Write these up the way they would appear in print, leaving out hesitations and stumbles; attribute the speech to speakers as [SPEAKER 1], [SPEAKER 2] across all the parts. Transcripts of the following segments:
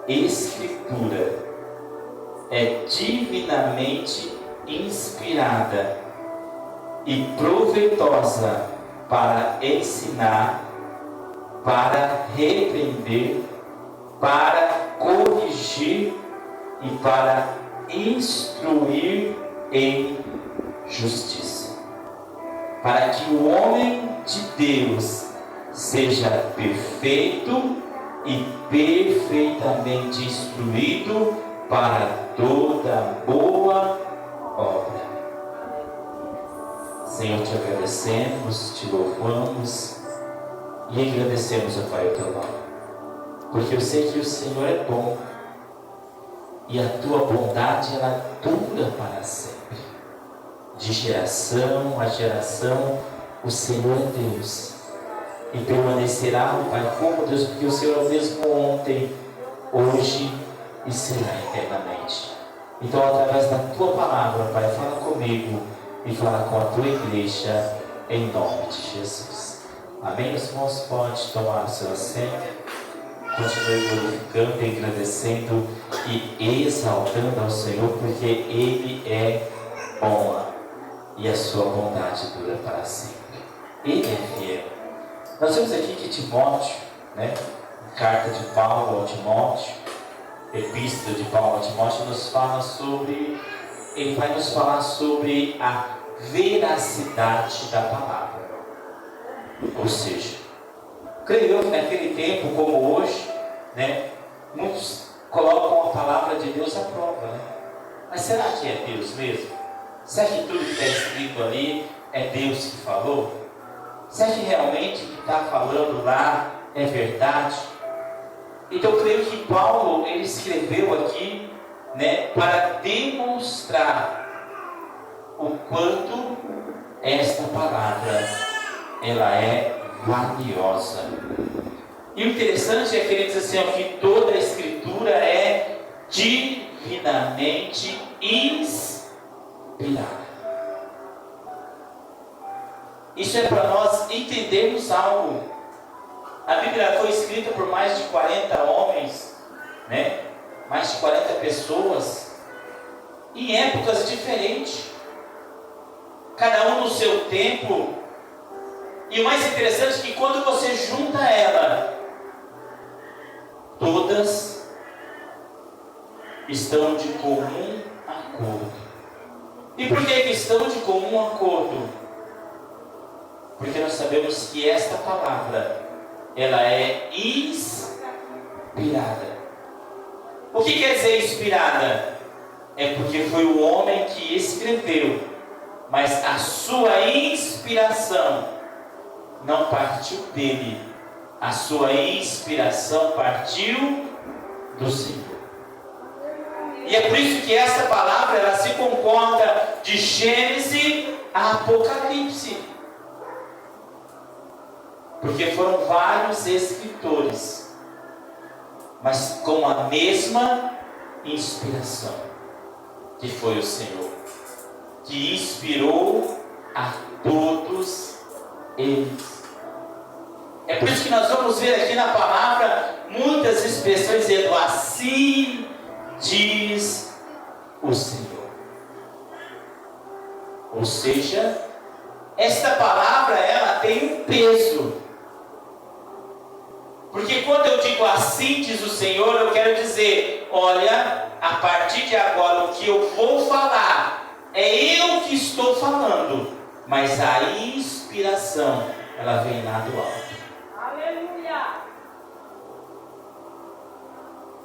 [SPEAKER 1] Escritura é divinamente inspirada e proveitosa para ensinar, para repreender, para corrigir e para instruir em justiça, para que o homem de Deus seja perfeito e perfeitamente instruído para toda boa obra. Senhor, te agradecemos, te louvamos e agradecemos, ó Pai, o teu nome, porque eu sei que o Senhor é bom e a tua bondade ela dura para sempre. De geração a geração, o Senhor é Deus e permanecerá, Pai, como Deus, porque o Senhor é o mesmo ontem, hoje e será eternamente. Então, através da tua palavra, Pai, fala comigo e fala com a tua igreja, em nome de Jesus. Amém? Os irmãos podem tomar o seu assento. Continue glorificando e agradecendo e exaltando ao Senhor, porque Ele é bom e a sua bondade dura para sempre. Ele é fiel. Nós vemos aqui que Timóteo, carta de Paulo ao Timóteo, epístola de Paulo ao Timóteo, ele vai nos falar sobre a veracidade da palavra. Ou seja, creio que naquele tempo como hoje, muitos colocam a palavra de Deus à prova, Mas será que é Deus mesmo? Será que tudo que está escrito ali é Deus que falou? Será que realmente o que está falando lá é verdade? Então eu creio que Paulo, ele escreveu aqui, para demonstrar o quanto esta palavra, ela é valiosa. E o interessante é que ele diz assim, que toda a escritura é divinamente inspirada. Isso é para nós entendermos algo. A Bíblia foi escrita por mais de 40 homens, mais de 40 pessoas, em épocas diferentes, cada um no seu tempo. E o mais interessante é que quando você junta ela, todas estão de comum acordo. E por que estão de comum acordo? Porque nós sabemos que esta palavra, ela é inspirada. O que quer dizer inspirada? É porque foi o homem que escreveu, mas a sua inspiração não partiu dele, a sua inspiração partiu do Senhor. E é por isso que essa palavra, ela se comporta de Gênesis a Apocalipse, porque foram vários escritores, mas com a mesma inspiração, que foi o Senhor, que inspirou a todos eles. É por isso que nós vamos ver aqui na palavra muitas expressões dizendo assim diz o Senhor. Ou seja, esta palavra, ela tem um peso. Porque quando eu digo assim diz o Senhor, eu quero dizer, olha, a partir de agora o que eu vou falar, é eu que estou falando, mas a inspiração, ela vem lá do alto. Aleluia!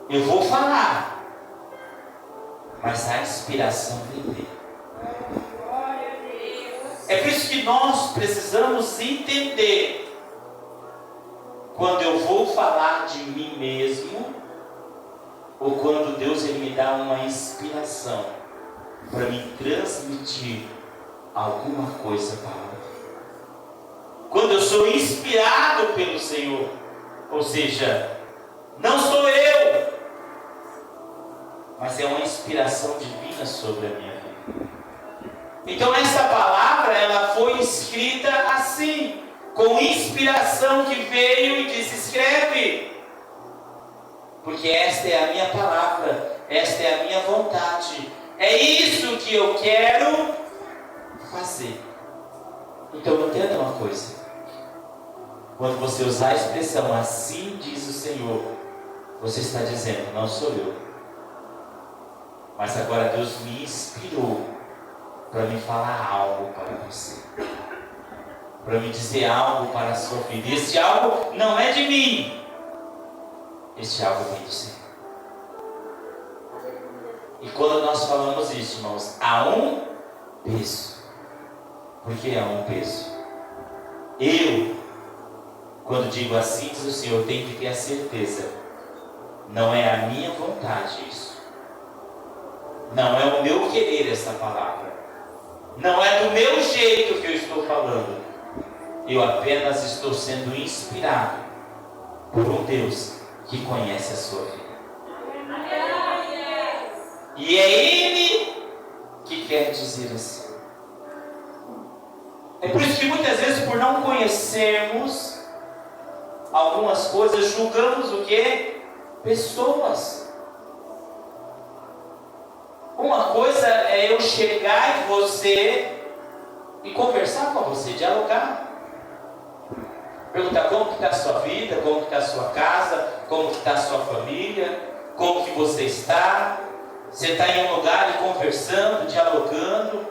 [SPEAKER 1] Eu vou falar, mas a inspiração vem dele. É por isso que nós precisamos entender, quando eu vou falar de mim mesmo, ou quando Deus ele me dá uma inspiração para me transmitir alguma coisa para outro. Quando eu sou inspirado pelo Senhor, ou seja, não sou eu, mas é uma inspiração divina sobre a minha vida. Então essa palavra, ela foi escrita assim, com inspiração que veio e disse, escreve. porque esta é a minha palavra, esta é a minha vontade, é isso que eu quero fazer. Então entenda uma coisa, quando você usar a expressão assim diz o Senhor, você está dizendo, não sou eu, mas agora Deus me inspirou para me falar algo para você, para me dizer algo para a sua vida. Esse algo não é de mim, esse algo vem do Senhor. E quando nós falamos isso, irmãos, há um peso. Por que há um peso? Eu, quando digo assim diz o Senhor, tenho que ter a certeza, não é a minha vontade isso, não é o meu querer essa palavra, não é do meu jeito que eu estou falando, eu apenas estou sendo inspirado por um Deus que conhece a sua vida. E é Ele que quer dizer assim. É por isso que muitas vezes, por não conhecermos algumas coisas, julgamos o quê? Pessoas. Uma coisa é eu chegar em você e conversar com você, dialogar. Perguntar como que está a sua vida, como que está a sua casa, como que está a sua família, como que você está. Você está em um lugar e conversando, dialogando,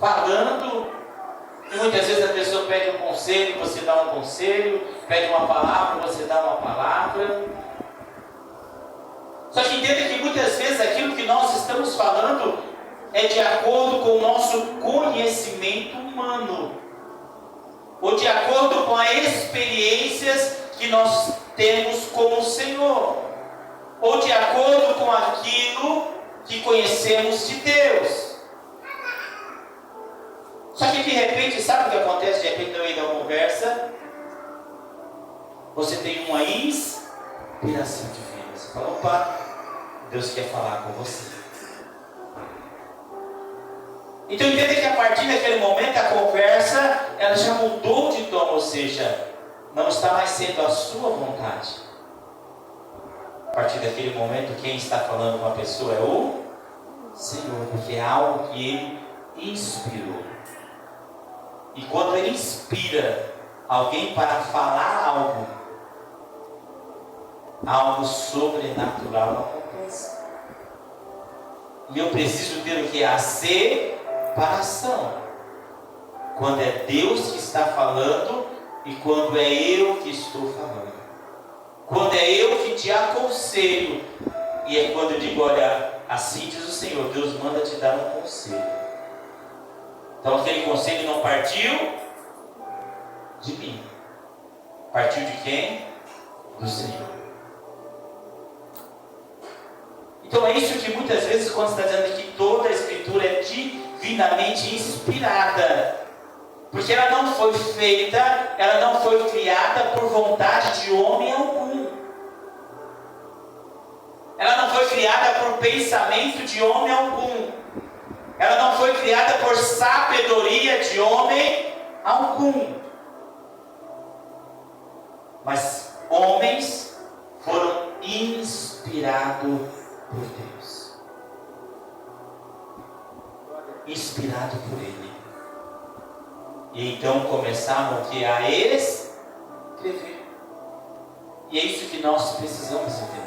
[SPEAKER 1] falando. E muitas vezes a pessoa pede um conselho, você dá um conselho, pede uma palavra, você dá uma palavra. Só que entenda que muitas vezes aquilo que nós estamos falando é de acordo com o nosso conhecimento humano, ou de acordo com as experiências que nós temos com o Senhor, ou de acordo com aquilo que conhecemos de Deus. Só que de repente, sabe o que acontece? De repente, no meio da conversa, você tem uma inspiração divina. Você fala, opa, Deus quer falar com você. Então entenda que a partir daquele momento a conversa ela já mudou de tom, ou seja, não está mais sendo a sua vontade. A partir daquele momento quem está falando com a pessoa é o Senhor, porque é algo que Ele inspirou. E quando Ele inspira alguém para falar algo sobrenatural acontece. E eu preciso ter o que? A separação. Quando é Deus que está falando e quando é eu que estou falando. Quando é eu que te aconselho. E é quando eu digo, olha, assim diz o Senhor, Deus manda te dar um conselho. Então aquele conselho não partiu de mim. Partiu de quem? Do Senhor. Então é isso que muitas vezes quando está dizendo que toda a Escritura é divinamente inspirada. Porque ela não foi feita, ela não foi criada por vontade de homem algum. Ela não foi criada por pensamento de homem algum. Ela não foi criada por sabedoria de homem algum. Mas homens foram inspirados por Deus. Inspirados por Ele. E então começaram a escrever. E é isso que nós precisamos entender.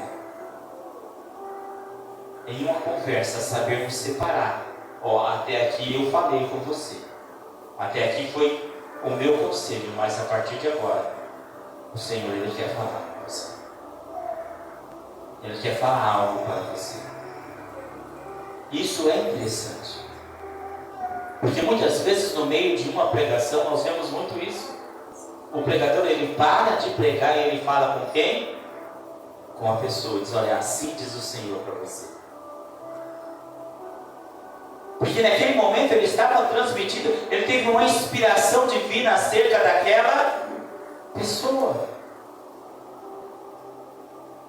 [SPEAKER 1] Em uma conversa, sabermos separar. Até aqui eu falei com você. Até aqui foi o meu conselho, mas a partir de agora, o Senhor Ele quer falar com você. Ele quer falar algo para você. Isso é interessante. Porque muitas vezes no meio de uma pregação nós vemos muito isso. O pregador ele para de pregar e ele fala com quem? Com a pessoa. Diz, olha, assim diz o Senhor para você. Porque naquele momento ele estava transmitindo, ele teve uma inspiração divina acerca daquela pessoa.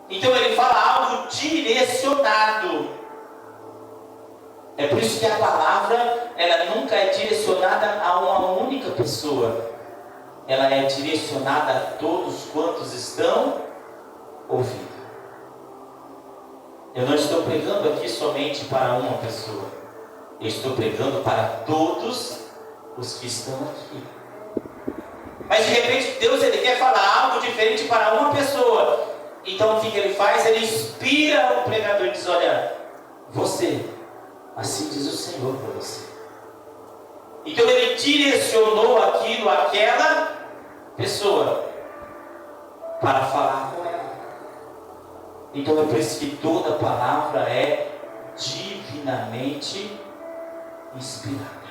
[SPEAKER 1] Então ele fala algo direcionado. É por isso que a palavra, ela nunca é direcionada a uma única pessoa. Ela é direcionada a todos quantos estão ouvindo. Eu não estou pregando aqui somente para uma pessoa. Eu estou pregando para todos os que estão aqui. Mas de repente Deus ele quer falar algo diferente para uma pessoa. Então o que ele faz? Ele inspira o pregador e diz: olha, você, assim diz o Senhor para você. Então ele direcionou aquilo àquela pessoa para falar com ela. Então é por isso que toda palavra é divinamente inspirada.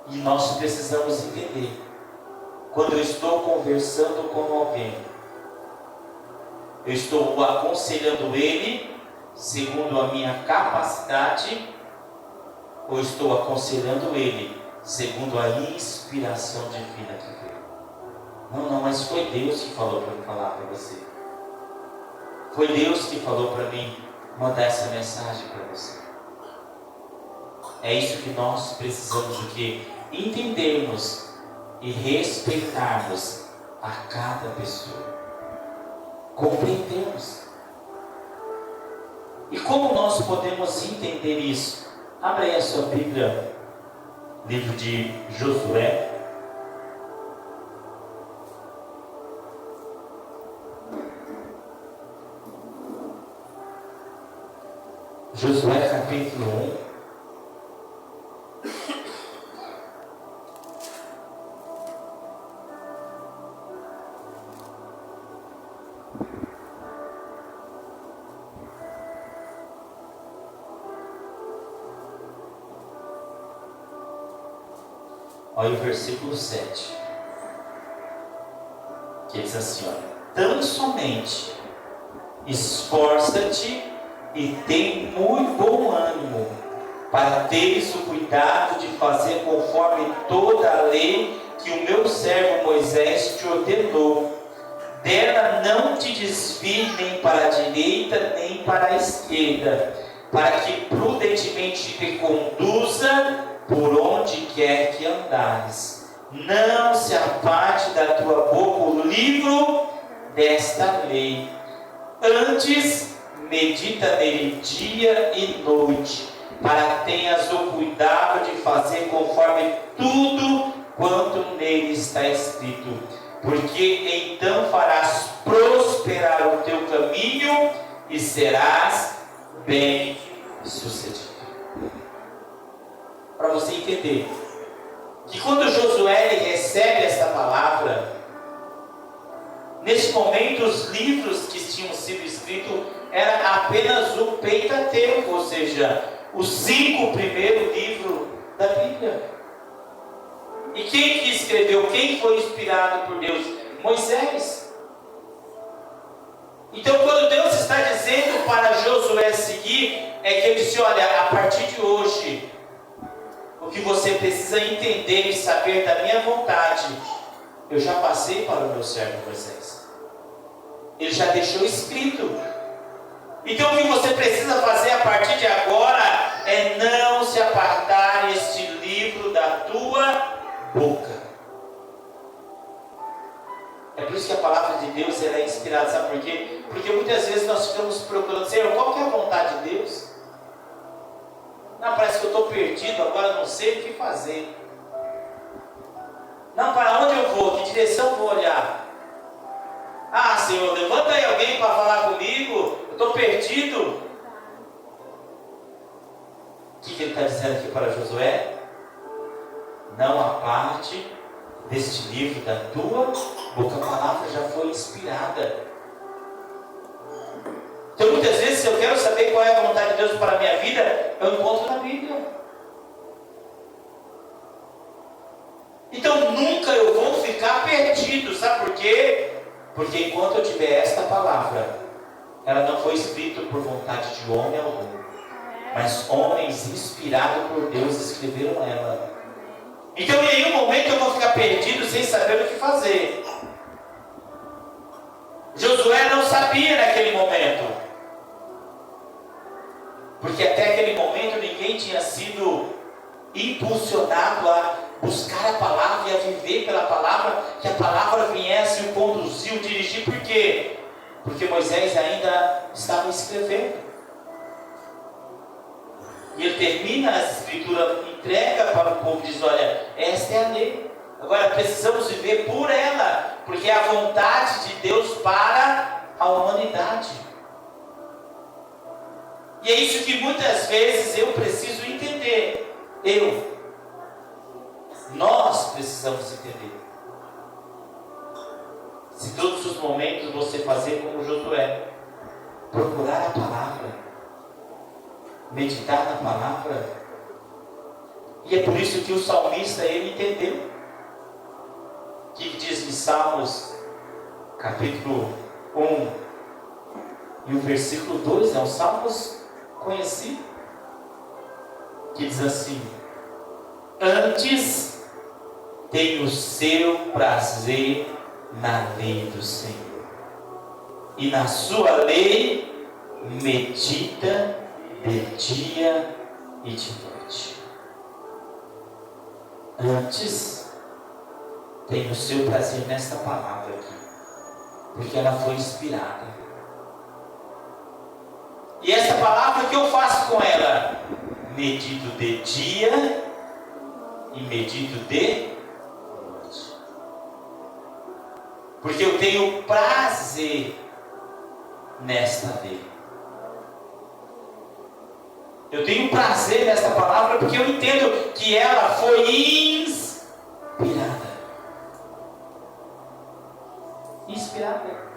[SPEAKER 1] E nós precisamos entender, quando eu estou conversando com alguém, eu estou aconselhando ele segundo a minha capacidade, ou estou aconselhando ele segundo a inspiração divina que veio? Não, mas foi Deus que falou para eu falar para você. Foi Deus que falou para mim mandar essa mensagem para você. É isso que nós precisamos do quê? Entendermos e respeitarmos a cada pessoa. Compreendermos. E como nós podemos entender isso? Abra aí a sua Bíblia, livro de Josué. Josué capítulo 1. Olha o versículo 7, que diz assim: olha, tão somente esforça-te e tem muito bom ânimo, para teres o cuidado de fazer conforme toda a lei que o meu servo Moisés te ordenou. Dela não te desvie nem para a direita nem para a esquerda, para que prudentemente te conduza por onde quer que andares. Não se aparte da tua boca o livro desta lei. Antes, medita nele dia e noite, para que tenhas o cuidado de fazer conforme tudo quanto nele está escrito. Porque então farás prosperar o teu caminho e serás bem sucedido. Para você entender que quando Josué recebe essa palavra, nesse momento os livros que tinham sido escritos era apenas o Pentateuco, ou seja, os 5 primeiros livros da Bíblia. E quem que escreveu? Quem foi inspirado por Deus? Moisés. Então quando Deus está dizendo para Josué seguir, é que ele disse: olha, a partir de hoje, o que você precisa entender e saber da minha vontade, eu já passei para o meu servo Moisés. Ele já deixou escrito. Então o que você precisa fazer a partir de agora é não se apartar este livro da tua boca. É por isso que a palavra de Deus ela é inspirada, sabe por quê? Porque muitas vezes nós ficamos procurando: Senhor, qual que é a vontade de Deus? Não, parece que eu estou perdido, agora não sei o que fazer. Não, para onde eu vou? Que direção eu vou olhar? Ah, Senhor, levanta aí alguém para falar comigo, eu estou perdido. O que ele está dizendo aqui para Josué? Não aparte deste livro da tua boca. A palavra já foi inspirada. Então muitas vezes, se eu quero saber qual é a vontade de Deus para a minha vida, eu encontro na Bíblia. Então nunca eu vou ficar perdido, sabe por quê? Porque enquanto eu tiver esta palavra, ela não foi escrita por vontade de homem algum, mas homens inspirados por Deus escreveram ela. Então em nenhum momento eu vou ficar perdido sem saber o que fazer. Josué não sabia naquele momento, porque até aquele momento ninguém tinha sido impulsionado a buscar a palavra e a viver pela palavra, que a palavra viesse o conduzir, o dirigir. Por quê? porque Moisés ainda estava escrevendo. E ele termina a escritura, entrega para o povo e diz: olha, esta é a lei. Agora precisamos viver por ela, porque é a vontade de Deus para a humanidade. E é isso que muitas vezes eu preciso entender. Nós precisamos entender. Se todos os momentos você fazer como Josué, procurar a palavra, meditar na palavra, e é por isso que o salmista, ele entendeu, que diz em Salmos, capítulo 1, e o versículo 2, é um Salmos conhecido, que diz assim: antes tem o seu prazer na lei do Senhor, e na sua lei medita de dia e de noite. Antes tem o seu prazer nesta palavra aqui, porque ela foi inspirada. E essa palavra, o que eu faço com ela? Medito de dia e medito de noite, porque eu tenho prazer nesta lei. Eu tenho prazer nesta palavra porque eu entendo que ela foi inspirada. Inspirada.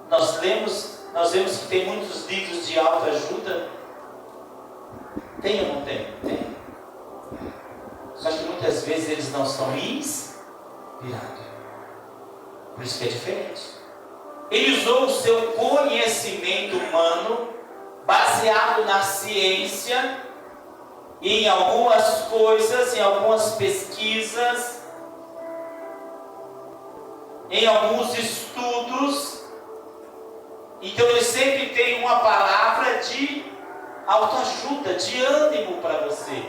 [SPEAKER 1] Nós vemos que tem muitos livros de autoajuda. Tem ou não tem? Tem. Só que muitas vezes eles não são inspirados. Por isso que é diferente. Ele usou o seu conhecimento humano, baseado na ciência, em algumas coisas, em algumas pesquisas, em alguns estudos. Então ele sempre tem uma palavra de autoajuda, de ânimo para você.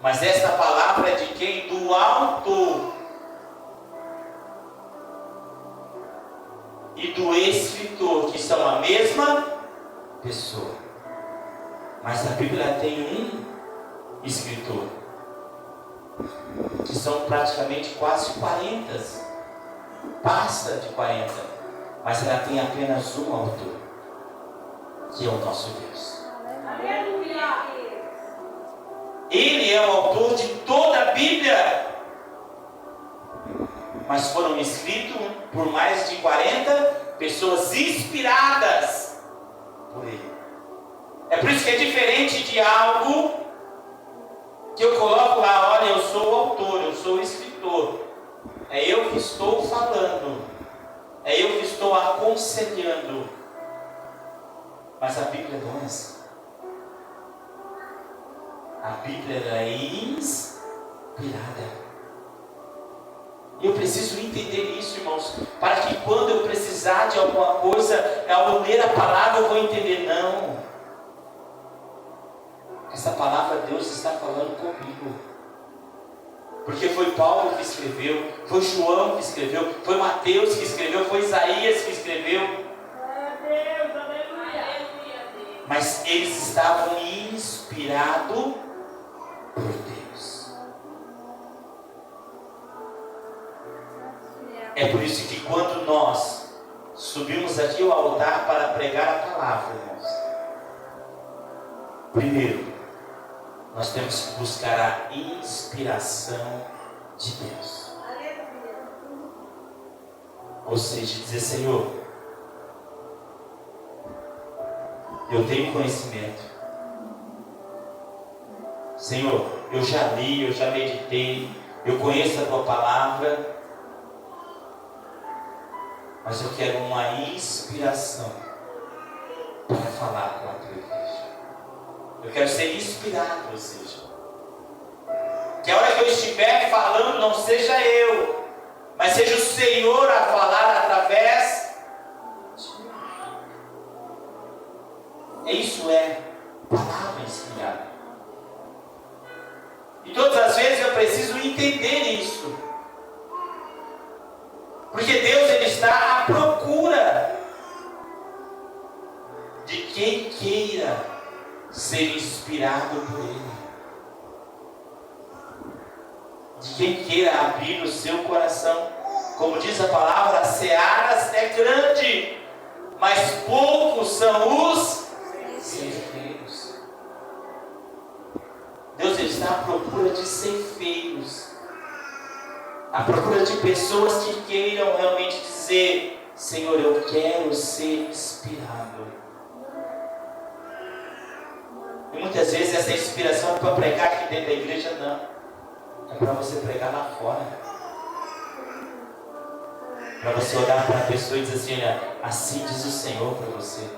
[SPEAKER 1] Mas essa palavra é de quem? Do autor e do escritor, que são a mesma pessoa. Mas a Bíblia tem um escritor, que são praticamente quase 40, passa de 40, mas ela tem apenas um autor, que é o nosso Deus. Ele é o autor de toda a Bíblia, mas foram escritos por mais de 40 pessoas inspiradas por ele. É por isso que é diferente de algo que eu coloco lá: olha, eu sou o autor, eu sou o escritor, é eu que estou falando, é eu que estou aconselhando. Mas a Bíblia não é assim. A Bíblia é inspirada. E eu preciso entender isso, irmãos, para que quando eu precisar de alguma coisa, ao ler a palavra eu vou entender: não, essa palavra Deus está falando comigo. Porque foi Paulo que escreveu, foi João que escreveu, foi Mateus que escreveu, foi Isaías que escreveu. Mas eles estavam inspirados por Deus. É por isso que quando nós subimos aqui ao altar para pregar a palavra, irmãos, primeiro, nós temos que buscar a inspiração de Deus. Ou seja, dizer: Senhor, eu tenho conhecimento. Senhor, eu já li, eu já meditei, eu conheço a Tua palavra, mas eu quero uma inspiração para falar com a Tua igreja. Eu quero ser inspirado, ou seja, que a hora que eu estiver falando não seja eu, mas seja o Senhor a falar através de mim. Isso é palavra inspirada. E todas as vezes eu preciso entender isso, porque Deus, Ele está à procura ser inspirado por Ele. De quem queira abrir o seu coração. Como diz a palavra, a seara é grande, mas poucos são os ceifeiros. Deus está à procura de ceifeiros, à procura de pessoas que queiram realmente dizer: Senhor, eu quero ser inspirado. E muitas vezes essa inspiração é para pregar aqui dentro da igreja, não. É para você pregar lá fora. Para você olhar para a pessoa e dizer assim: olha, assim diz o Senhor para você.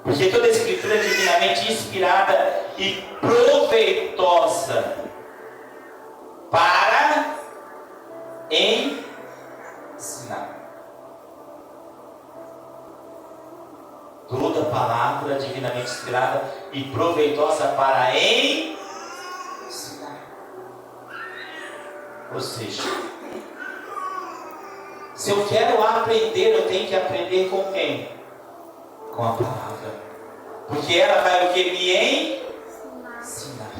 [SPEAKER 1] Porque toda a Escritura é divinamente inspirada e proveitosa para ensinar. Toda palavra divinamente inspirada e proveitosa para ensinar. Ou seja, se eu quero aprender, eu tenho que aprender com quem? Com a palavra. Porque ela vai o que? Me ensinar.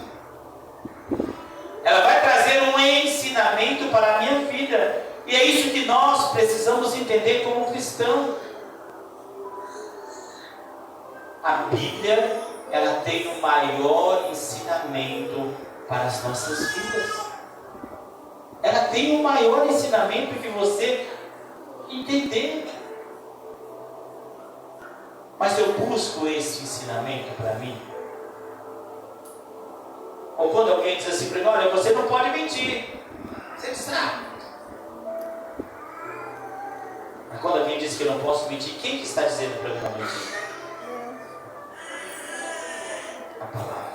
[SPEAKER 1] Ela vai trazer um ensinamento para a minha vida. E é isso que nós precisamos entender como cristão. A Bíblia, ela tem o maior ensinamento para as nossas vidas. Ela tem o maior ensinamento que você entender. Mas eu busco esse ensinamento para mim. Ou quando alguém diz assim para mim: olha, você não pode mentir. Você diz: ah. Mas quando alguém diz que eu não posso mentir, quem que está dizendo para mim não mentir? A palavra.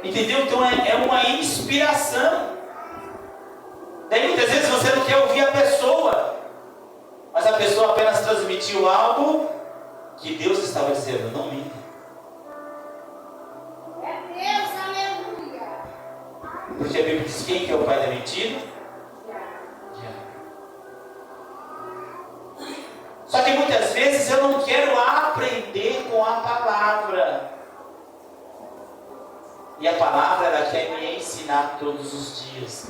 [SPEAKER 1] Entendeu? Então é uma inspiração. Daí muitas vezes você não quer ouvir a pessoa, mas a pessoa apenas transmitiu algo que Deus estava dizendo: não minta. É Deus, aleluia. Porque a Bíblia diz: quem que é o pai da mentira? Só que muitas vezes eu não quero aprender com a palavra. E a palavra, ela quer me ensinar todos os dias.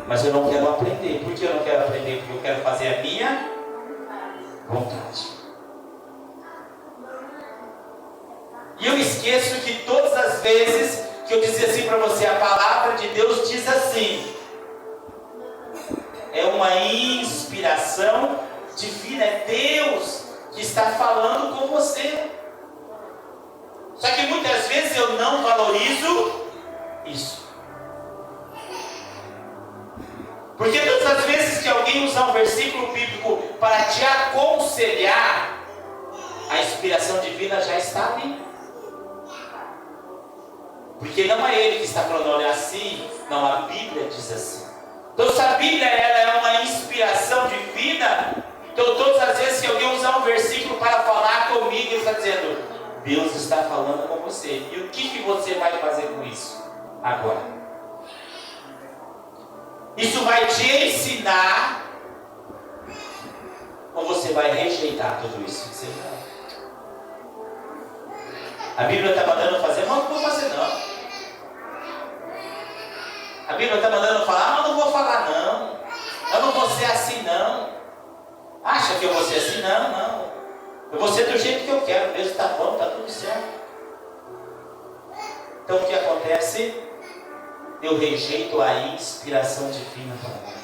[SPEAKER 1] Mas eu não quero aprender. Por que eu não quero aprender? Porque eu quero fazer a minha vontade. E eu esqueço que todas as vezes que eu dizia assim para você: a palavra de Deus diz assim. É uma inspiração divina. É Deus que está falando com você. Só que muitas vezes eu não valorizo isso. Porque todas as vezes que alguém usar um versículo bíblico para te aconselhar, a inspiração divina já está ali. Porque não é ele que está falando: olha, assim. Não, a Bíblia diz assim. Então se a Bíblia ela é uma inspiração divina, então todas as vezes que alguém usar um versículo para falar comigo, ele está dizendo: Deus está falando com você. E o que você vai fazer com isso agora? Isso vai te ensinar, ou você vai rejeitar tudo isso que você fala? A Bíblia está mandando fazer, mas não vou fazer não. A Bíblia está mandando falar, mas não vou falar não. Eu não vou ser assim não. Acha que eu vou ser assim? Não. Eu vou ser do jeito que eu quero. Deus está bom, está tudo certo. Então o que acontece? Eu rejeito a inspiração divina para mim.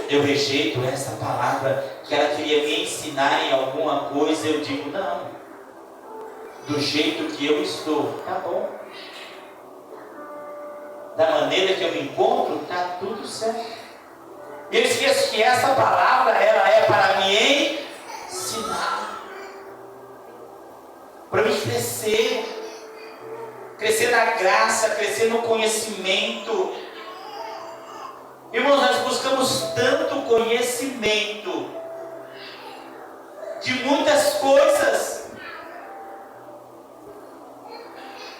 [SPEAKER 1] Eu rejeito essa palavra que ela queria me ensinar em alguma coisa. Eu digo: não. Do jeito que eu estou, tá bom. Da maneira que eu me encontro, tá tudo certo. E eu esqueço que essa palavra, ela é para me ensinar. Para me crescer. Crescer na graça, crescer no conhecimento. Irmãos, nós buscamos tanto conhecimento de muitas coisas.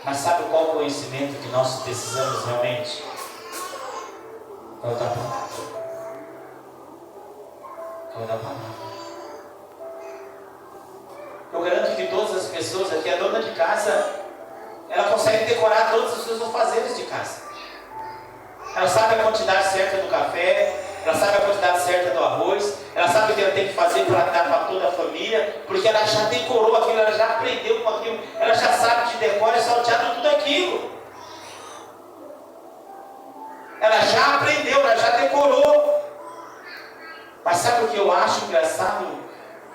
[SPEAKER 1] Mas sabe qual conhecimento que nós precisamos realmente? É o da palavra. É o da palavra. Eu garanto que todas as pessoas aqui, a dona de casa, ela consegue decorar todos os seus afazeres de casa. Ela sabe a quantidade certa do café, ela sabe a quantidade certa do arroz, ela sabe o que ela tem que fazer para dar para toda a família, porque ela já decorou aquilo, ela já aprendeu com aquilo, ela já sabe de decor e salteado tudo aquilo. Ela já aprendeu, ela já decorou. Mas sabe o que eu acho engraçado?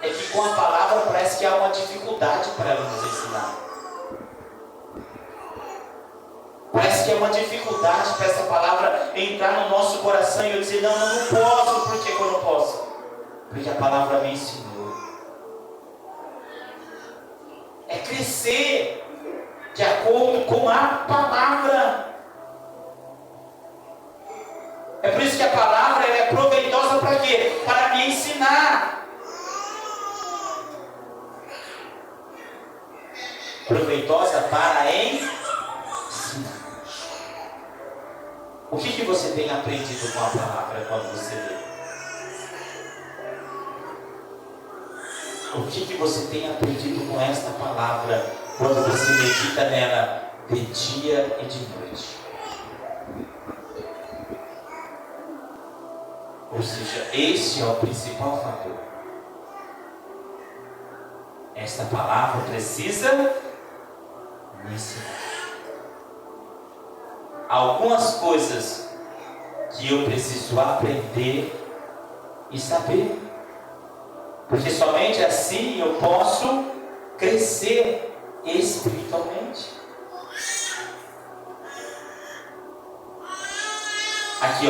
[SPEAKER 1] É que com a palavra parece que há uma dificuldade para ela nos ensinar. Parece que é uma dificuldade para essa palavra entrar no nosso coração e eu dizer, não, eu não posso. Por que eu não posso? Porque a palavra me ensinou. É crescer de acordo com a palavra. É por isso que a palavra ela é proveitosa para quê? Para me ensinar. Proveitosa para ensinar. O que você tem aprendido com a palavra quando você lê? O que você tem aprendido com esta palavra quando você medita nela de dia e de noite? Ou seja, esse é o principal fator. Esta palavra precisa me ensinar. Algumas coisas que eu preciso aprender e saber. Porque somente assim eu posso crescer espiritualmente. Aqui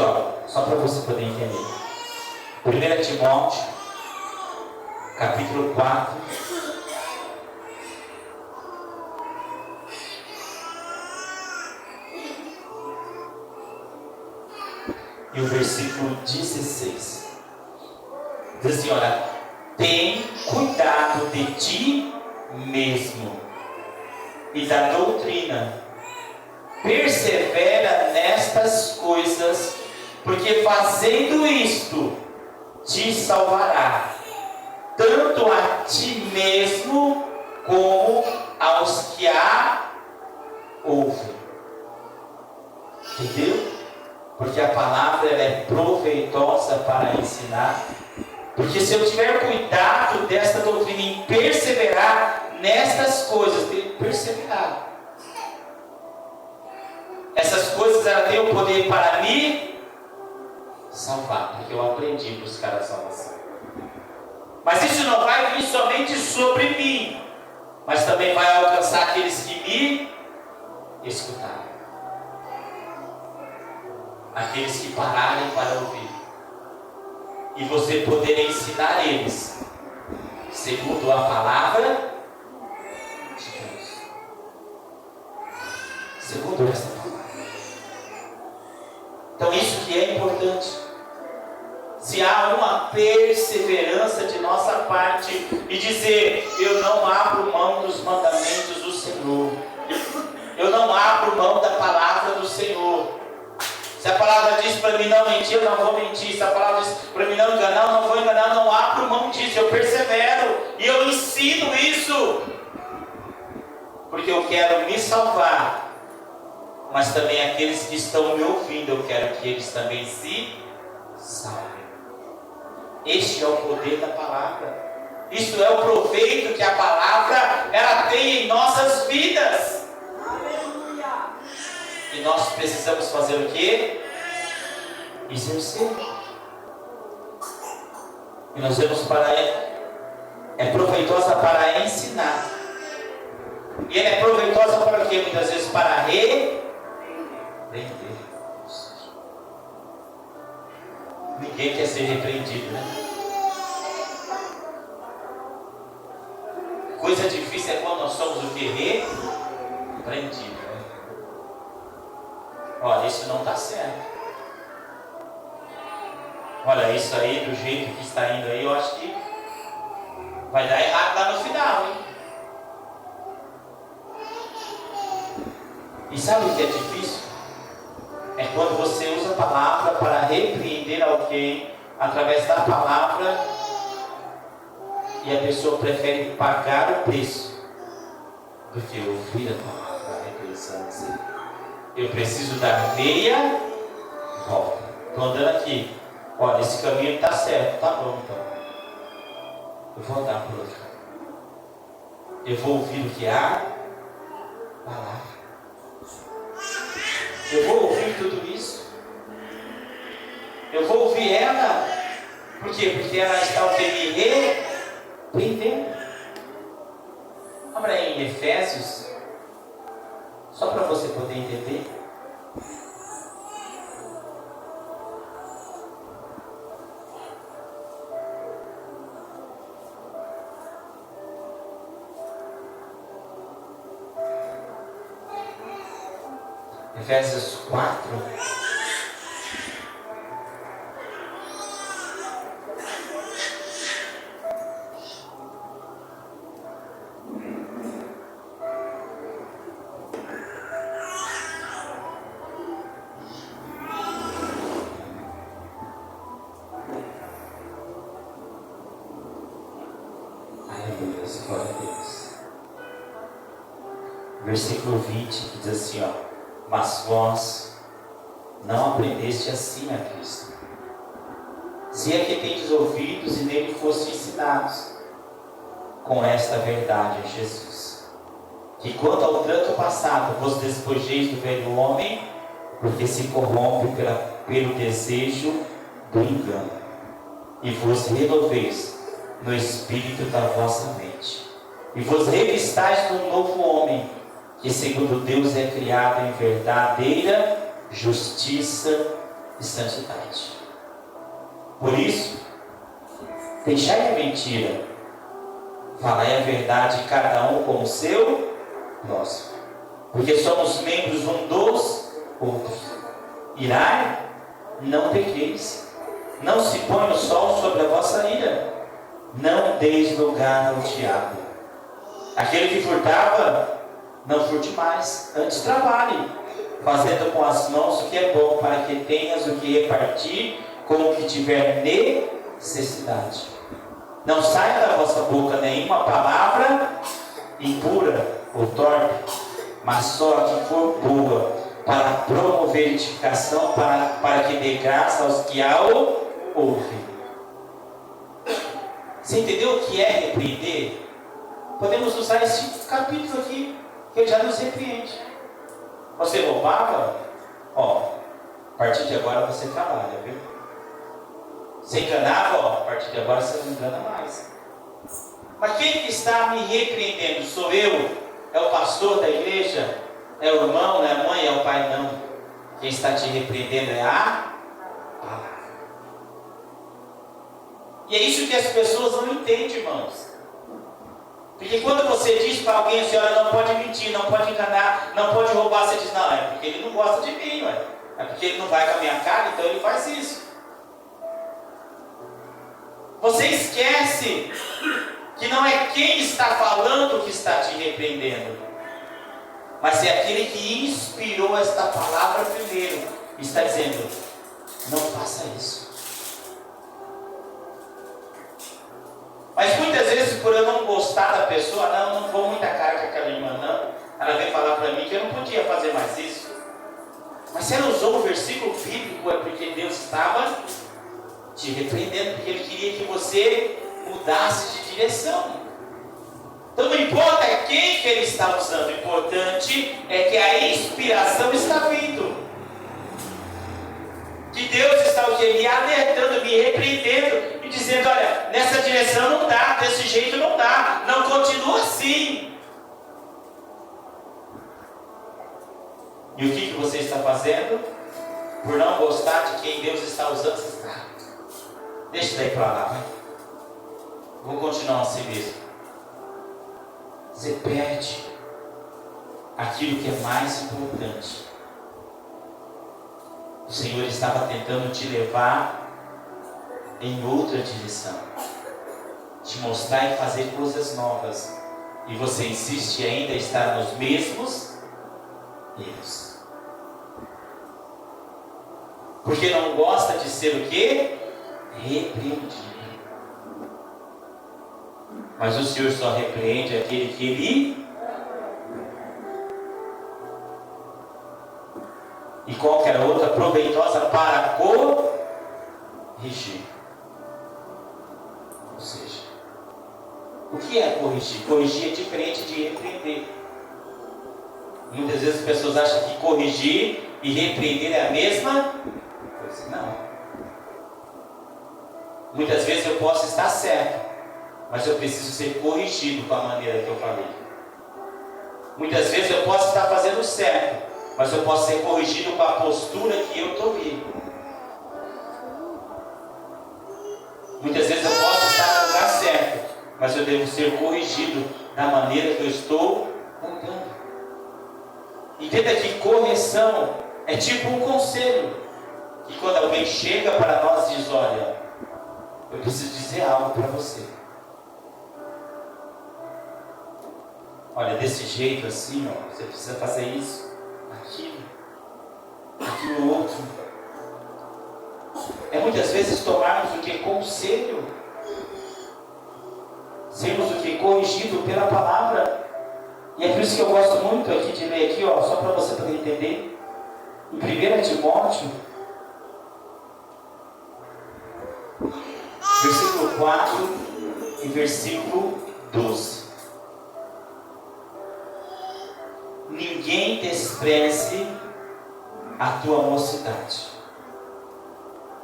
[SPEAKER 1] só para você poder entender. 1 Timóteo, capítulo 4. E o versículo 16. Diz assim, olha, tem cuidado de ti mesmo e da doutrina. Persevera nestas coisas, porque fazendo isto, te salvará, tanto a ti mesmo, como aos que a ouvem. Entendeu? Porque a palavra ela é proveitosa para ensinar. Porque se eu tiver cuidado desta doutrina, em perseverar nestas coisas, tem que perseverar. Essas coisas ela tem o poder para me salvar, porque eu aprendi a buscar a salvação. Mas isso não vai vir somente sobre mim, mas também vai alcançar aqueles que me escutarem. Aqueles que pararem para ouvir. E você poder ensinar eles segundo a palavra de Deus. Segundo esta palavra. Então isso que é importante. Se há uma perseverança de nossa parte e dizer, eu não abro mão dos mandamentos do Senhor. Eu não abro mão da palavra do Senhor. Se a palavra diz para mim não mentir, eu não vou mentir. Se a palavra diz para mim não enganar, eu não vou enganar. Eu não abro mão disso, eu persevero. E eu ensino isso. Porque eu quero me salvar. Mas também aqueles que estão me ouvindo, eu quero que eles também se salvem. Este é o poder da palavra. Isso é o proveito que a palavra ela tem em nossas vidas. E nós precisamos fazer o quê? Exercer. E nós vemos para é proveitosa para ensinar. E ela é proveitosa para o quê? Muitas vezes para repreender. Ninguém quer ser repreendido, né? Coisa difícil é quando nós somos o quê? Repreendido. Olha, isso não está certo. Olha, isso aí, do jeito que está indo aí, eu acho que vai dar errado lá no final, hein? E sabe o que é difícil? É quando você usa a palavra para repreender alguém através da palavra e a pessoa prefere pagar o preço do que ouvir a palavra. Eu preciso dar meia volta. Estou andando aqui. Olha, esse caminho está certo. Tá bom, então. Eu vou andar por outro caminho. Eu vou ouvir o que há palavra. Eu vou ouvir tudo isso. Eu vou ouvir ela. Por quê? Porque ela está o que? Me repreendendo. Abra aí em Efésios, só para você poder entender. Efésios 4. Glória a Deus. Versículo 20 que diz assim, ó: mas vós não aprendeste assim a Cristo, se é que tendes ouvidos e nele foste ensinados, com esta verdade em Jesus, que quanto ao trato passado vos despojeis do velho homem, porque se corrompe pelo desejo do engano, e vos renoveis no espírito da vossa mente, e vos revistais do novo homem, que segundo Deus é criado em verdadeira justiça e santidade. Por isso, deixai a mentira, falai a verdade, cada um com o seu próximo, porque somos membros um dos outros. Irai, não pequeis, não se põe o sol sobre a vossa ira, não deis lugar ao diabo. Aquele que furtava, não furte mais, antes trabalhe, fazendo com as mãos o que é bom, para que tenhas o que repartir com o que tiver necessidade. Não saia da vossa boca nenhuma palavra impura ou torpe, mas só a que for boa, para promover edificação, para que dê graça aos que a ouvem. Você entendeu o que é repreender? Podemos usar esse capítulo aqui, que ele já nos repreende. Você roubava? Ó, a partir de agora você trabalha, viu? Você enganava? Ó, a partir de agora você não engana mais. Mas quem que está me repreendendo? Sou eu? É o pastor da igreja? É o irmão? É a mãe? É o pai? Não. Quem está te repreendendo é a palavra. E é isso que as pessoas não entendem, irmãos. Porque quando você diz para alguém assim, olha, não pode mentir, não pode enganar, não pode roubar, você diz, não, é porque ele não gosta de mim, ué. É porque ele não vai com a minha cara, então ele faz isso. Você esquece que não é quem está falando que está te repreendendo, mas é aquele que inspirou esta palavra primeiro, e está dizendo, não faça isso. Mas muitas vezes, por eu não gostar da pessoa, não vou muita cara com aquela irmã, não. Ela veio falar para mim que eu não podia fazer mais isso. Mas se ela usou o versículo bíblico, é porque Deus estava te repreendendo, porque Ele queria que você mudasse de direção. Então não importa quem que Ele está usando, o importante é que a inspiração está vindo. Que Deus está me alertando, me repreendendo e dizendo, olha, nessa direção não dá, desse jeito não dá, não continua assim. E o que você está fazendo? Por não gostar de quem Deus está usando, você está. Deixa isso daí para lá, vai. Vou continuar assim mesmo. Você perde aquilo que é mais importante. O Senhor estava tentando te levar em outra direção, te mostrar e fazer coisas novas, e você insiste ainda em estar nos mesmos erros, porque não gosta de ser o quê? Repreendido. Mas o Senhor só repreende aquele que Ele... E qualquer outra proveitosa para corrigir. Ou seja, o que é corrigir? Corrigir é diferente de repreender. Muitas vezes as pessoas acham que corrigir e repreender é a mesma coisa. Não. Muitas vezes eu posso estar certo, mas eu preciso ser corrigido com a maneira que eu falei. Muitas vezes eu posso estar fazendo certo, mas eu posso ser corrigido com a postura que eu tomei. Muitas vezes eu posso estar no lugar certo, mas eu devo ser corrigido da maneira que eu estou andando. Entenda que correção é tipo um conselho. Que quando alguém chega para nós e diz: olha, eu preciso dizer algo para você. Olha, desse jeito assim, ó, você precisa fazer isso, aquilo outro. É muitas vezes tomarmos o que? Conselho. Sermos o que? Corrigido pela palavra. E é por isso que eu gosto muito aqui de ler aqui, ó, só para você poder entender. Em 1 Timóteo, versículo 4 e versículo 12. Ninguém despreze a tua mocidade,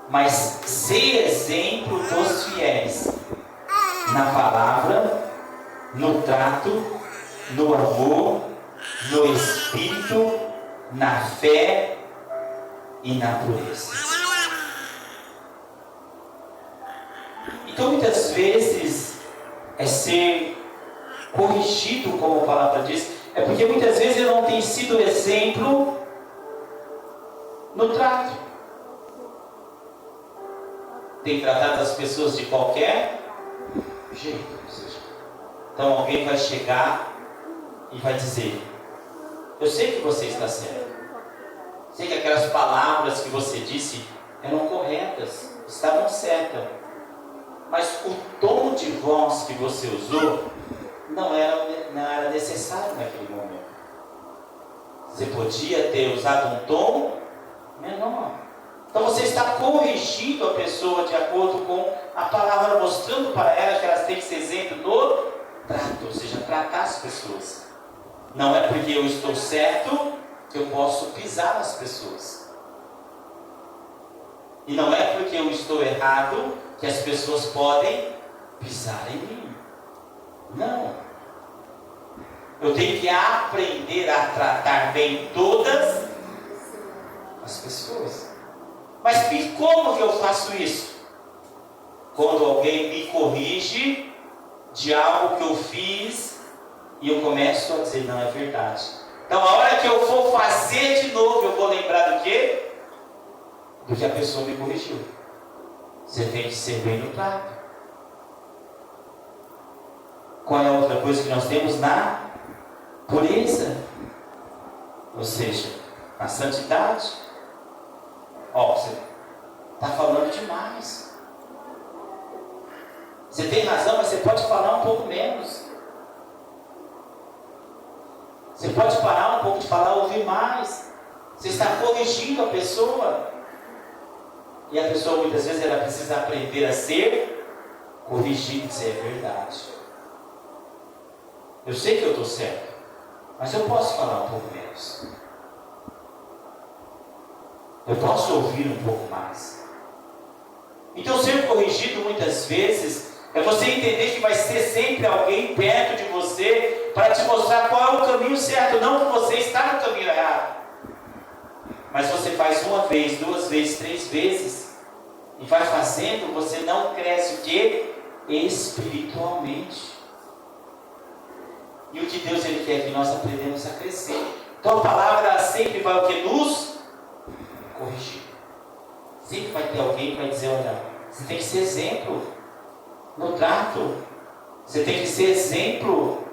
[SPEAKER 1] mas sê exemplo dos fiéis na palavra, no trato, no amor, no espírito, na fé e na pureza. Então muitas vezes é ser corrigido, como a palavra diz, é porque muitas vezes eu não tenho sido exemplo no trato. Tem tratado as pessoas de qualquer jeito. Então alguém vai chegar e vai dizer: eu sei que você está certo. Sei que aquelas palavras que você disse eram corretas, estavam certas. Mas o tom de voz que você usou não era necessário naquele momento. Você podia ter usado um tom menor. Então você está corrigindo a pessoa de acordo com a palavra, mostrando para elas que elas têm que ser exemplo do trato, ou seja, tratar as pessoas. Não é porque eu estou certo que eu posso pisar nas pessoas. E não é porque eu estou errado que as pessoas podem pisar em mim. Não. Eu tenho que aprender a tratar bem todas as pessoas. Mas como que eu faço isso? Quando alguém me corrige de algo que eu fiz e eu começo a dizer: não, é verdade. Então a hora que eu for fazer de novo, eu vou lembrar do quê? Do que a pessoa me corrigiu. Você tem que ser bem no trato. Qual é a outra coisa que nós temos? Na pureza. Ou seja, na santidade. Ó, você está falando demais. Você tem razão, mas você pode falar um pouco menos. Você pode parar um pouco de falar, ouvir mais. Você está corrigindo a pessoa. E a pessoa muitas vezes ela precisa aprender a ser corrigida e dizer: é verdade. Eu sei que eu estou certo, mas eu posso falar um pouco menos. Eu posso ouvir um pouco mais. Então ser corrigido muitas vezes é você entender que vai ser sempre alguém perto de você para te mostrar qual é o caminho certo, não que você está no caminho errado. Mas você faz uma vez, duas vezes, três vezes, e vai fazendo, você não cresce o quê? Espiritualmente. E o que Deus Ele quer que nós aprendemos a crescer. Então a palavra sempre vai o que? Nos corrigir. Sempre vai ter alguém que vai dizer: olha, você tem que ser exemplo no trato. Você tem que ser exemplo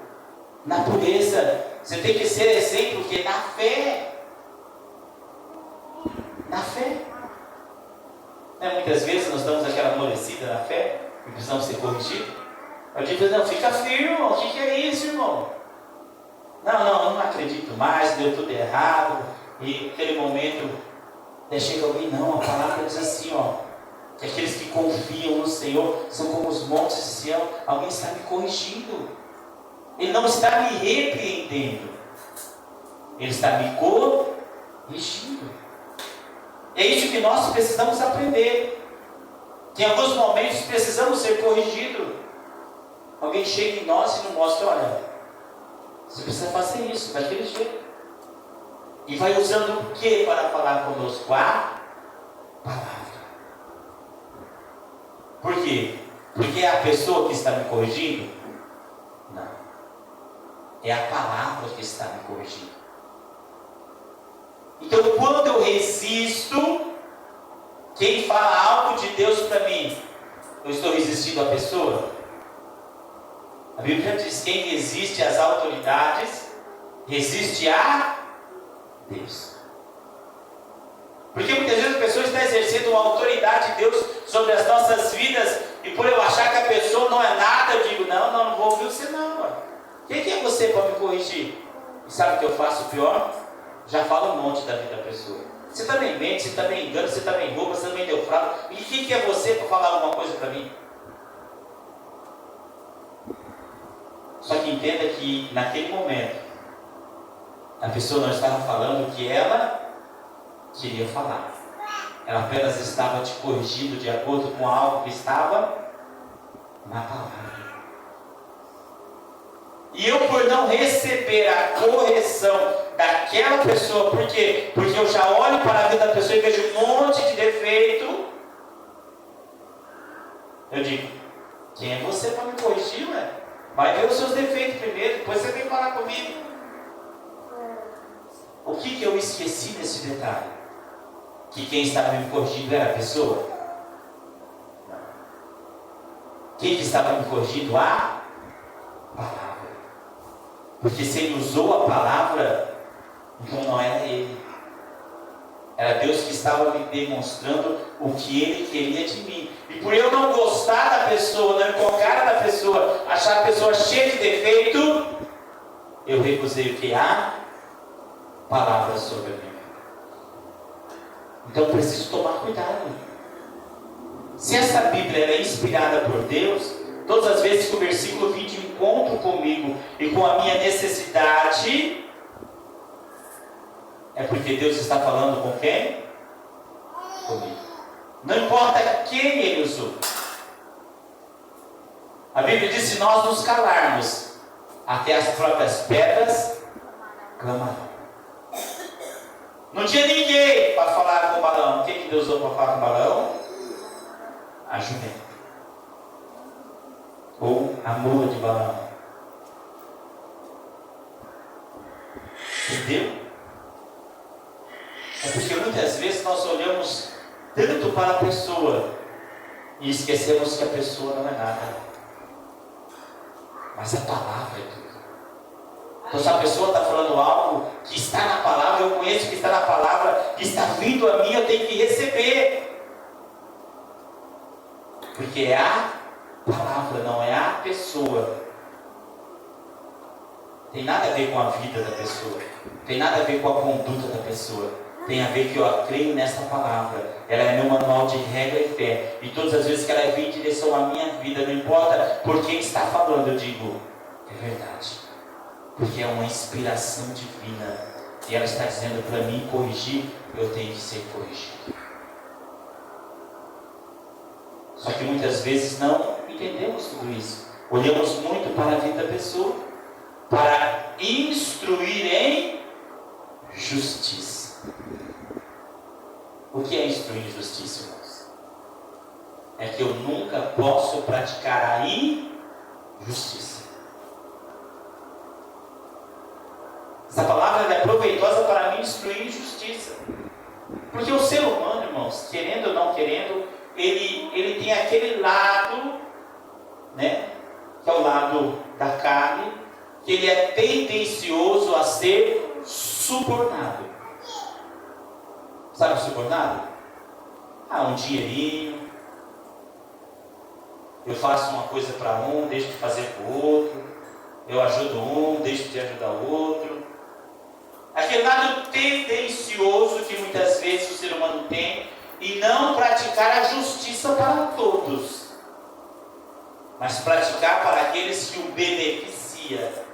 [SPEAKER 1] na pureza. Você tem que ser exemplo que na fé. Na fé. Muitas vezes nós damos aquela amolecida na fé e precisamos ser corrigidos. Eu digo, não, fica firme, irmão. O que é isso, irmão? Não, eu não acredito mais, deu tudo errado. E naquele momento, chega alguém, não, a palavra diz assim, ó, que aqueles que confiam no Senhor são como os montes de Sião. Alguém está me corrigindo. Ele não está me repreendendo. Ele está me corrigindo. É isso que nós precisamos aprender. Que em alguns momentos precisamos ser corrigidos. Alguém chega em nós e nos mostra, olha, você precisa fazer isso, daquele jeito. E vai usando o que para falar conosco? A palavra. Por quê? Porque é a pessoa que está me corrigindo? Não. É a palavra que está me corrigindo. Então, quando eu resisto, quem fala algo de Deus para mim, eu estou resistindo à pessoa? A Bíblia diz: quem resiste às autoridades, resiste a Deus. Porque muitas vezes a pessoa está exercendo uma autoridade de Deus sobre as nossas vidas, e por eu achar que a pessoa não é nada, eu digo, não vou ouvir você não. Quem é você para me corrigir? E sabe o que eu faço pior? Já falo um monte da vida da pessoa. Você também mente, você também engana, você também rouba, você também deu fraude. E quem é você para falar alguma coisa para mim? Só que entenda que naquele momento a pessoa não estava falando o que ela queria falar. Ela apenas estava te corrigindo de acordo com algo que estava na palavra. E eu, por não receber a correção daquela pessoa, por quê? Porque eu já olho para a vida da pessoa e vejo um monte de defeito. Eu digo, quem é você para me corrigir, ué? Vai ver os seus defeitos primeiro, depois você vem falar comigo. O que eu esqueci nesse detalhe? Que quem estava me corrigindo era a pessoa? Não. Quem que estava me corrigindo? A palavra. Porque se ele usou a palavra, então não era ele. Era Deus que estava me demonstrando o que ele queria de mim. E por eu não gostar da pessoa, não encontrar da pessoa, achar a pessoa cheia de defeito, eu recusei o que? A palavra sobre mim. Então preciso tomar cuidado. Se essa Bíblia é inspirada por Deus, todas as vezes que o versículo 20 encontra comigo e com a minha necessidade, é porque Deus está falando com quem? Comigo. Não importa quem ele usou. A Bíblia diz: se nós nos calarmos, até as próprias pedras clamarão. Não tinha ninguém para falar com Balaão. Quem que Deus usou para falar com Balaão? A jumenta. Ou a mula de Balaão. Entendeu? É porque muitas vezes nós olhamos tanto para a pessoa e esquecemos que a pessoa não é nada. Mas a palavra é tudo. Então, se a pessoa está falando algo que está na palavra, eu conheço que está na palavra, que está vindo a mim, eu tenho que receber. Porque é a palavra, não é a pessoa. Tem nada a ver com a vida da pessoa. Tem nada a ver com a conduta da pessoa. Tem a ver que eu creio nessa palavra. Ela é meu manual de regra e fé. E todas as vezes que ela vem em direção à minha vida, não importa por quem está falando, eu digo, é verdade. Porque é uma inspiração divina. E ela está dizendo para mim corrigir, eu tenho que ser corrigido. Só que muitas vezes não entendemos tudo isso. Olhamos muito para a vida da pessoa, para instruir em justiça. O que é instruir em justiça, irmãos? É que eu nunca posso praticar a injustiça. Essa palavra é proveitosa para mim, instruir em justiça. Porque o ser humano, irmãos, querendo ou não querendo, ele tem aquele lado, né, que é o lado da carne, que ele é tendencioso a ser subornado. Sabe o subornado? Um dinheirinho. Eu faço uma coisa para um, deixo de fazer para o outro. Eu ajudo um, deixo de ajudar o outro. Aquele lado tendencioso que muitas vezes o ser humano tem e não praticar a justiça para todos, mas praticar para aqueles que o beneficia.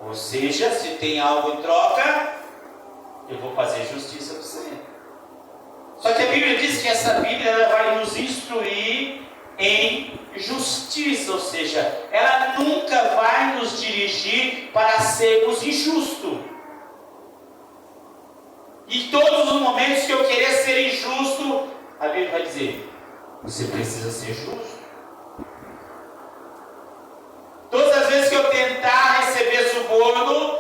[SPEAKER 1] Ou seja, se tem algo em troca, eu vou fazer justiça para você. Só que a Bíblia diz que essa Bíblia ela vai nos instruir em justiça, ou seja, ela nunca vai nos dirigir para sermos injustos. E todos os momentos que eu querer ser injusto, a Bíblia vai dizer: você precisa ser justo. Todas as vezes que eu tentar receber suborno,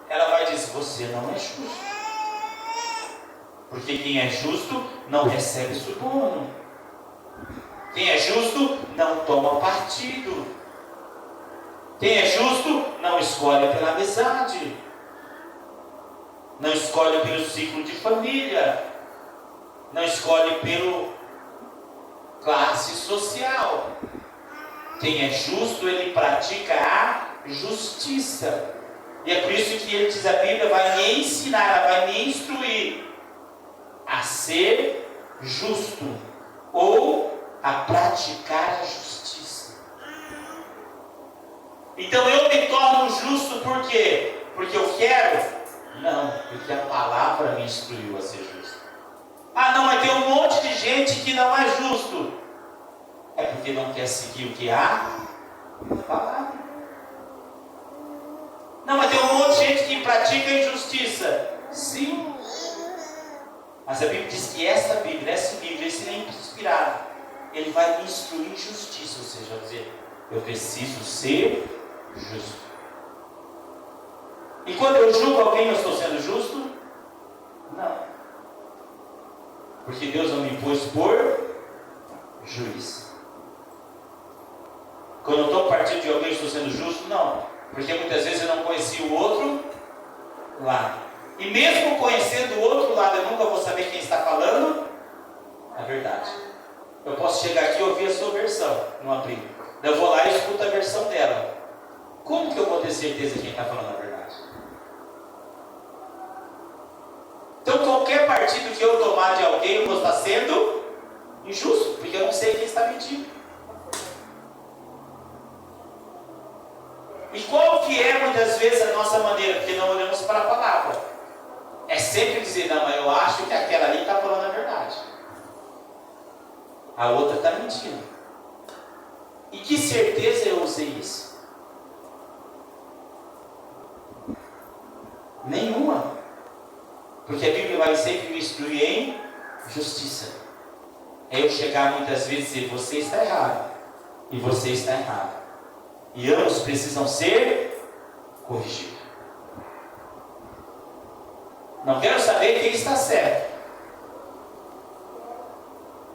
[SPEAKER 1] ela vai dizer: você não é justo. Porque quem é justo não recebe suborno. Quem é justo não toma partido. Quem é justo não escolhe pela amizade. Não escolhe pelo ciclo de família. Não escolhe pelo classe social. Quem é justo, ele pratica a justiça. E é por isso que ele diz, a Bíblia vai me ensinar, vai me instruir a ser justo ou a praticar a justiça. Então eu me torno justo por quê? Porque eu quero? Não, porque a palavra me instruiu a ser justo. Ah não, mas tem um monte de gente que não é justo. É porque não quer seguir o que há na palavra. Não, mas tem um monte de gente que pratica injustiça. Sim. Mas a Bíblia diz que essa Bíblia, esse livro inspirado, ele vai me instruir em justiça. Ou seja, vai dizer, eu preciso ser justo. E quando eu julgo alguém, eu estou sendo justo? Não. Porque Deus não me pôs por juiz. Quando eu estou partindo de alguém, eu estou sendo justo? Não. Porque muitas vezes eu não conheci o outro lado. E mesmo conhecendo o outro lado, eu nunca vou saber quem está falando a verdade. Eu posso chegar aqui e ouvir a sua versão numa briga. Eu vou lá e escuto a versão dela. Como que eu vou ter certeza de quem está falando a verdade? Então qualquer partido que eu tomar de alguém, eu vou estar sendo injusto, porque eu não sei quem está mentindo. E qual que é muitas vezes a nossa maneira? Porque não olhamos para a palavra. É sempre dizer, não, mas eu acho que aquela ali está falando a verdade. A outra está mentindo. E que certeza eu usei isso? Nenhuma. Porque a Bíblia vai sempre me instruir em justiça. É eu chegar muitas vezes e dizer, você está errado. E você está errado. E ambos precisam ser corrigidos. Não quero saber quem está certo.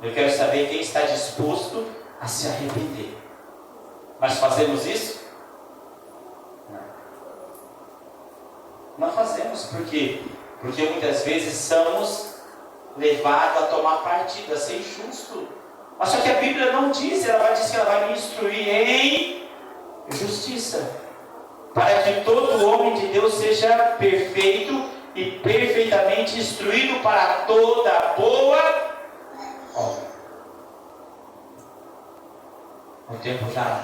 [SPEAKER 1] Eu quero saber quem está disposto a se arrepender. Mas fazemos isso? Não. Não fazemos. Por quê? Porque muitas vezes somos levados a tomar partido, a ser injusto. Mas só que a Bíblia não diz, ela vai dizer que ela vai me instruir em justiça. Para que todo homem de Deus seja perfeito e perfeitamente instruído para toda boa obra. O tempo já,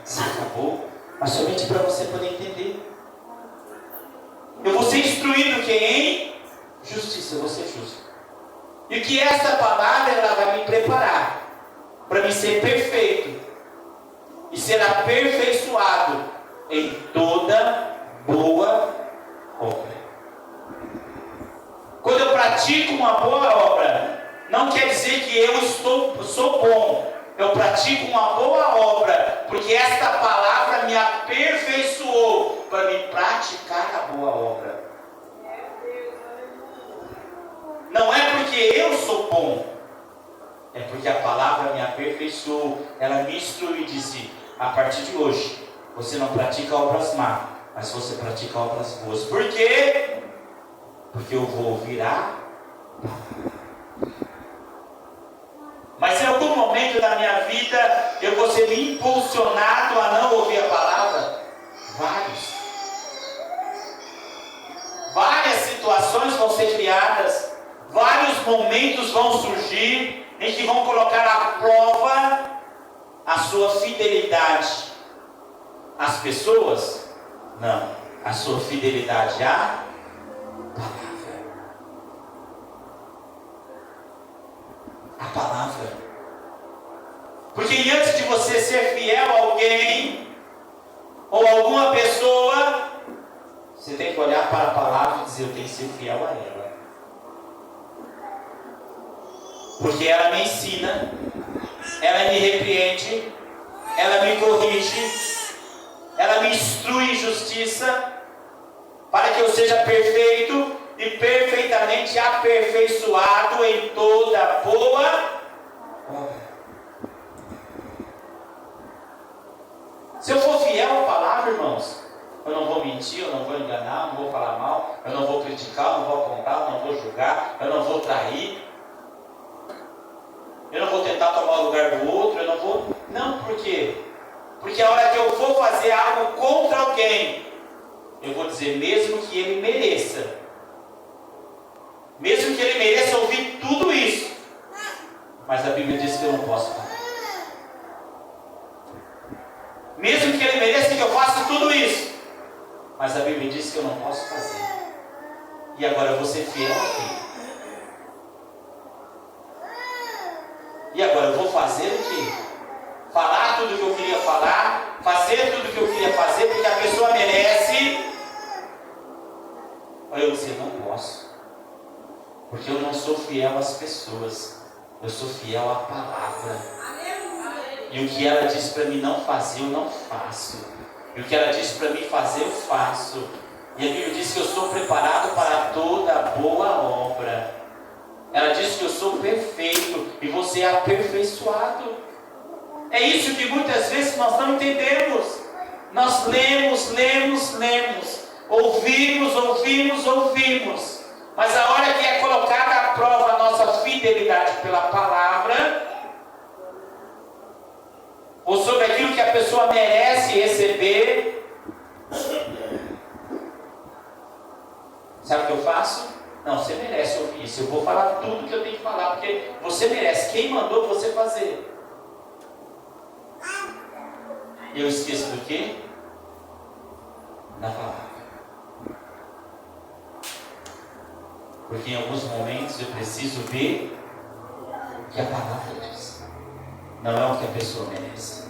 [SPEAKER 1] se acabou, mas somente para você poder entender. Eu vou ser instruído em justiça, eu vou ser justo. E que essa palavra ela vai me preparar para me ser perfeito e ser aperfeiçoado em toda boa obra. Quando eu pratico uma boa obra, não quer dizer que eu sou bom. Eu pratico uma boa obra, porque esta palavra me aperfeiçoou para me praticar a boa obra. Não é porque eu sou bom, é porque a palavra me aperfeiçoou. Ela me instruiu e disse, a partir de hoje, você não pratica obras más, mas você pratica obras boas. Por quê? Porque eu vou ouvir a palavra. Mas em algum momento momento da minha vida eu vou ser impulsionado a não ouvir a palavra? Vários. Várias situações vão ser criadas, vários momentos vão surgir em que vão colocar à prova a sua fidelidade às pessoas? Não, a sua fidelidade à palavra. A palavra. Porque antes de você ser fiel a alguém ou a alguma pessoa, você tem que olhar para a palavra e dizer: eu tenho que ser fiel a ela. Porque ela me ensina, ela me repreende, ela me corrige, ela me instrui em justiça, para que eu seja perfeito e perfeitamente aperfeiçoado em toda boa obra. Se eu for fiel à palavra, irmãos, eu não vou mentir, eu não vou enganar, eu não vou falar mal, eu não vou criticar, eu não vou apontar, eu não vou julgar, eu não vou trair, eu não vou tentar tomar o lugar do outro, eu não vou... Não, por quê? Porque a hora que eu for fazer algo contra alguém, eu vou dizer, mesmo que ele mereça ouvir tudo isso, mas a Bíblia diz que eu não posso falar. Mesmo que ele mereça que eu faça tudo isso, mas a Bíblia diz que eu não posso fazer. E agora eu vou ser fiel a quem? E agora eu vou fazer o quê? Falar tudo o que eu queria falar, fazer tudo o que eu queria fazer, porque a pessoa merece. Ou eu dizer, não posso, porque eu não sou fiel às pessoas, eu sou fiel à palavra. E o que ela diz para mim não fazer, eu não faço. E o que ela diz para mim fazer, eu faço. E a Bíblia diz que eu sou preparado para toda boa obra. Ela diz que eu sou perfeito e vou ser aperfeiçoado. É isso que muitas vezes nós não entendemos. Nós lemos, ouvimos. Mas a hora que é colocada à prova a nossa fidelidade pela palavra, ou sobre aquilo que a pessoa merece receber, sabe o que eu faço? Não, você merece ouvir isso. Eu vou falar tudo que eu tenho que falar, porque você merece. Quem mandou você fazer? E eu esqueço do quê? Da palavra. Porque em alguns momentos eu preciso ver o que a palavra diz. Não é o que a pessoa merece.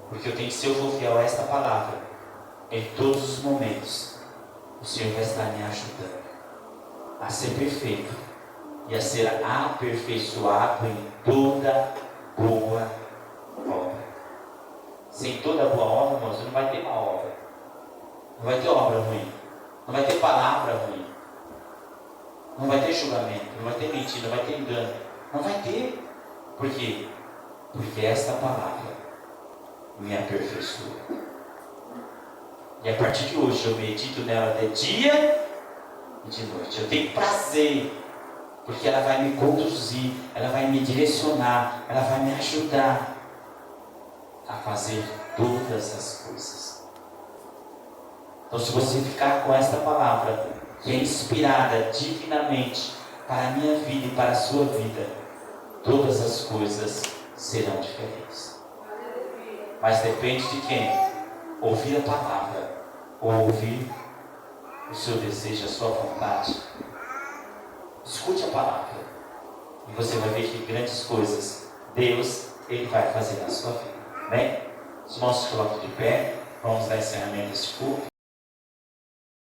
[SPEAKER 1] Porque se eu for fiel a esta palavra, em todos os momentos, o Senhor vai estar me ajudando a ser perfeito e a ser aperfeiçoado em toda boa obra. Sem toda boa obra, irmãos, não vai ter uma obra. Não vai ter obra ruim. Não vai ter palavra ruim. Não vai ter julgamento. Não vai ter mentira. Não vai ter engano. Não vai ter. Por quê? Porque esta palavra me aperfeiçoa. E a partir de hoje eu medito nela de dia e de noite. Eu tenho prazer, porque ela vai me conduzir, ela vai me direcionar, ela vai me ajudar a fazer todas as coisas. Então, se você ficar com esta palavra, que é inspirada divinamente para a minha vida e para a sua vida, todas as coisas serão diferentes. Mas depende de quem? Ouvir a palavra, ou ouvir o seu desejo, a sua vontade. Escute a palavra, e você vai ver que grandes coisas Deus, Ele vai fazer na sua vida. Bem? Os irmãos se colocam de pé, vamos dar encerramento a esse culto.